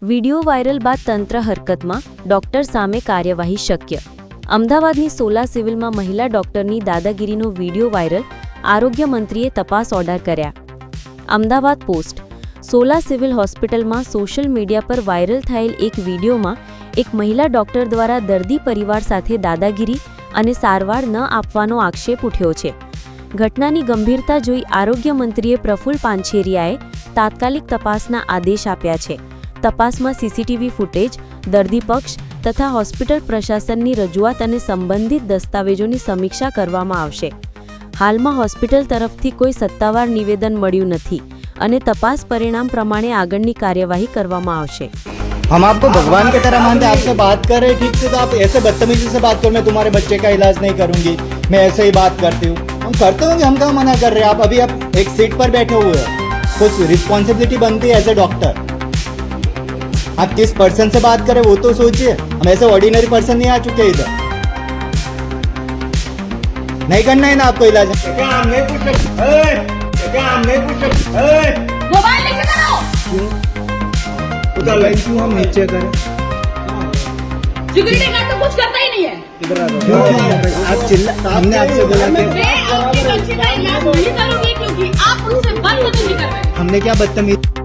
Video viral બાદ તંત્ર હરકતમાં, doctor સામે કાર્યવાહી શક્ય. અમદાવાદની સોલા સિવિલમાં મહિલા ડોક્ટરની દાદાગીરીનો વીડિયો વાયરલ, આરોગ્ય મંત્રીએ તપાસ ઓર્ડર કર્યા. અમદાવાદ પોસ્ટ. સોલા સિવિલ હોસ્પિટલમાં સોશિયલ મીડિયા પર વાયરલ થયેલ એક વીડિયોમાં એક મહિલા ડોક્ટર દ્વારા દર્દી પરિવાર સાથે દાદાગીરી અને સારવાર ન આપવાનો આક્ષેપ ઉઠ્યો છે. ઘટનાની ગંભીરતા જોઈ આરોગ્ય મંત્રીએ પ્રફુલ્લ પાનછેરિયાએ તાત્કાલિક તપાસના આદેશ આપ્યા છે. તપાસમાં સીસીટીવી ફૂટેજ, દર્દી પક્ષ તથા હોસ્પિટલ પ્રશાસનની રજૂઆત અને સંબંધિત દસ્તાવેજોની સમીક્ષા કરવામાં આવશે. હાલમાં હોસ્પિટલ તરફથી કોઈ સત્તાવાર નિવેદન મળ્યું નથી અને તપાસ પરિણામ પ્રમાણે આગળની કાર્યવાહી કરવામાં આવશે. हम आपको भगवान की तरह मानते हैं, आपसे बात कर रहे हैं ठीक से, तो आप ऐसे बदतमीजी से बात करो. मैं तुम्हारे बच्चे का इलाज नहीं करूंगी, मैं ऐसे ही बात करती हूँ. हम करते होंगे, हम कहाँ मना कर रहे हैं. आप एक सीट पर बैठे हुए हैं, कुछ रिस्पॉन्सिबिलिटी बनती है एज ए डॉक्टर. आप किस पर्सन से बात करें वो तो सोचिए. हम ऐसे ऑर्डिनरी पर्सन नहीं आ चुके इधर. नहीं करना है ना आपको इलाज. क्यों हम नीचे करें? सिक्योरिटी गार्ड तो कुछ करता ही नहीं है. आप चिल्ला, हमने आपसे बोला मैं आपके बच्चे का इलाज नहीं करूंगी क्योंकि आप उनसे बदतमीजी कर रहे हैं. हमने क्या बदतमीजी